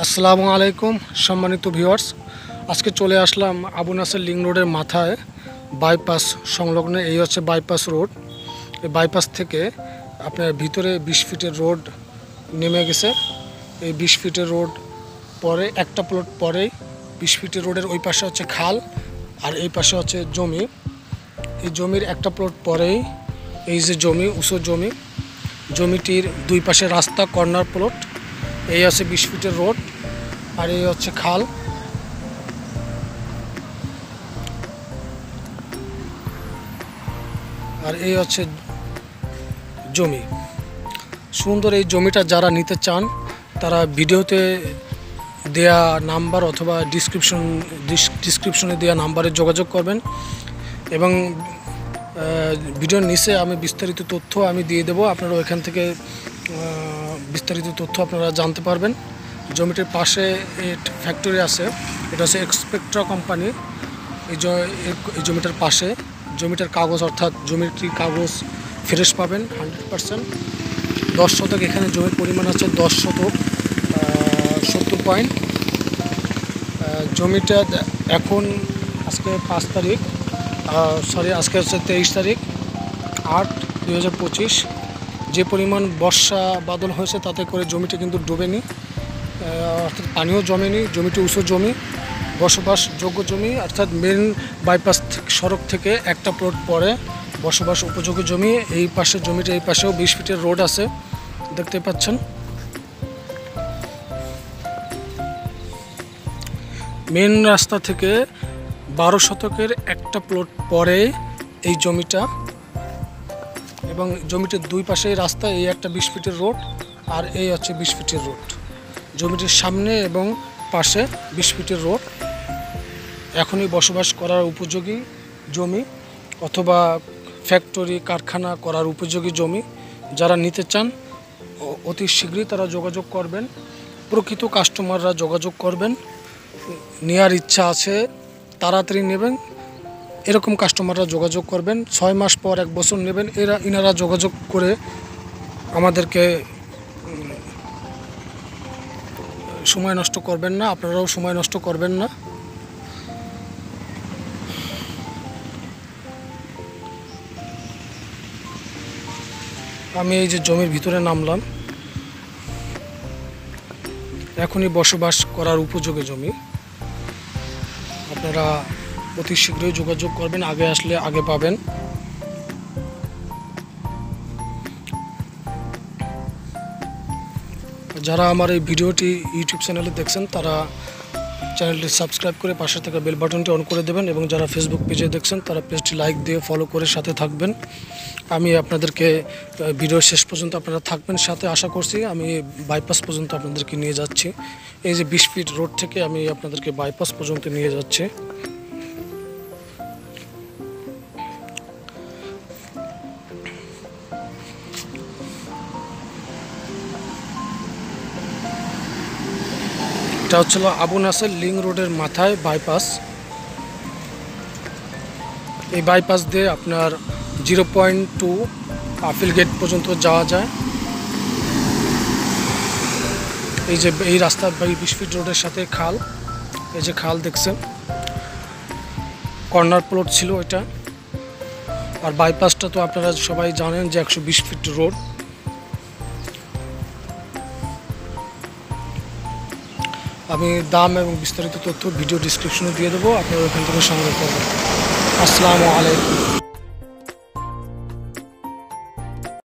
আসসালামু আলাইকুম সম্মানিত ভিউয়ার্স, আজকে চলে আসলাম আবু নাসের লিং রোডের মাথায় বাইপাস সংলগ্ন। এই হচ্ছে বাইপাস রোড। এই বাইপাস থেকে আপনার ভিতরে 20 ফিটের রোড নেমে গেছে। এই 20 ফিটের রোড পরে একটা প্লট পরেই 20 ফিটের রোডের ওই পাশে হচ্ছে খাল, আর এই পাশে হচ্ছে জমি। এই জমির একটা প্লট পরেই এই যে জমি, উঁচু জমি, জমিটির দুই পাশে রাস্তা, কর্নার প্লট। এই আছে 20 ফিটের রোড, আর এই হচ্ছে খাল। আর এই হচ্ছে জমি। সুন্দর এই জমিটা যারা নিতে চান তারা ভিডিওতে দেয়া নাম্বার অথবা ডিসক্রিপশনে দেওয়া নাম্বারে যোগাযোগ করবেন, এবং ভিডিওর নিচে আমি বিস্তারিত তথ্য আমি দিয়ে দেবো। আপনারা ওইখান থেকে বিস্তারিত তথ্য আপনারা জানতে পারবেন। জমিটির পাশে ফ্যাক্টরি আছে, এটা হচ্ছে এক্সপেক্ট্রা কোম্পানি। এই জমিটার পাশে জমিটার কাগজ, অর্থাৎ জমিটির কাগজ ফ্রেশ পাবেন 100%। 10 শতক এখানে জমির পরিমাণ আছে, 10 শতক 70 পয়েন্ট। জমিটা এখন আজকে 5 তারিখ, আজকে হচ্ছে 23 তারিখ 8, 2025। যে পরিমাণ বর্ষা বাদল হয়েছে তাতে করে জমিটা কিন্তু ডুবেনি, অর্থাৎ পানিও জমেনি। জমিটি উঁচু জমি, বসবাসযোগ্য জমি, অর্থাৎ মেন বাইপাস সড়ক থেকে একটা প্লট পরে বসবাস উপযোগী জমি। এই পাশে জমিটা, এই পাশেও 20 ফিটের রোড আছে, দেখতে পাচ্ছেন। মেন রাস্তা থেকে 12 শতকের একটা প্লট পরে এই জমিটা, এবং জমিটির দুই পাশেই রাস্তা। এই একটা 20 ফিটের রোড, আর এই হচ্ছে 20 ফিটের রোড। জমিটির সামনে এবং পাশে 20 ফিটের রোড। এখনই বসবাস করার উপযোগী জমি, অথবা ফ্যাক্টরি কারখানা করার উপযোগী জমি। যারা নিতে চান অতি শীঘ্রই তারা যোগাযোগ করবেন। প্রকৃত কাস্টমাররা যোগাযোগ করবেন। নেওয়ার ইচ্ছা আছে, তাড়াতাড়ি নেবেন, এরকম কাস্টমাররা যোগাযোগ করবেন। 6 মাস পর, 1 বছর নেবেন, ইনারা যোগাযোগ করে আমাদেরকে সময় নষ্ট করবেন না, আপনারাও সময় নষ্ট করবেন না। আমি এই যে জমির ভিতরে নামলাম, এখনই বসবাস করার উপযোগী জমি। আপনারা অতি শীঘ্রই যোগাযোগ করবেন, আগে আসলে আগে পাবেন। যারা আমার এই ভিডিওটি ইউটিউব চ্যানেলে দেখছেন তারা চ্যানেলটি সাবস্ক্রাইব করে পাশে থাকা বেল বাটনটি অন করে দেবেন, এবং যারা ফেসবুক পেজে দেখছেন তারা পেজটি লাইক দিয়ে ফলো করে সাথে থাকবেন। আমি আপনাদেরকে ভিডিও শেষ পর্যন্ত আপনারা থাকবেন সাথে, আশা করছি। আমি বাইপাস পর্যন্ত আপনাদেরকে নিয়ে যাচ্ছি। এই যে 20 ফিট রোড থেকে আমি আপনাদেরকে বাইপাস পর্যন্ত নিয়ে যাচ্ছি। এটা হচ্ছিল আবু নাসের লিং রোডের মাথায় বাইপাস। এই বাইপাস দিয়ে আপনার 0.2 আপিল গেট পর্যন্ত যাওয়া যায়। এই যে এই রাস্তা 20 ফিট রোডের সাথে খাল, এই যে খাল দেখছেন, কর্নার প্লট ছিল এটা। আর বাইপাসটা তো আপনারা সবাই জানেন যে 120 ফিট রোড। আমি দাম এবং বিস্তারিত তথ্য ভিডিও ডিসক্রিপশনে দিয়ে দেবো, আপনারা ওখান থেকে সংগ্রহ করবেন। আসসালামু আলাইকুম।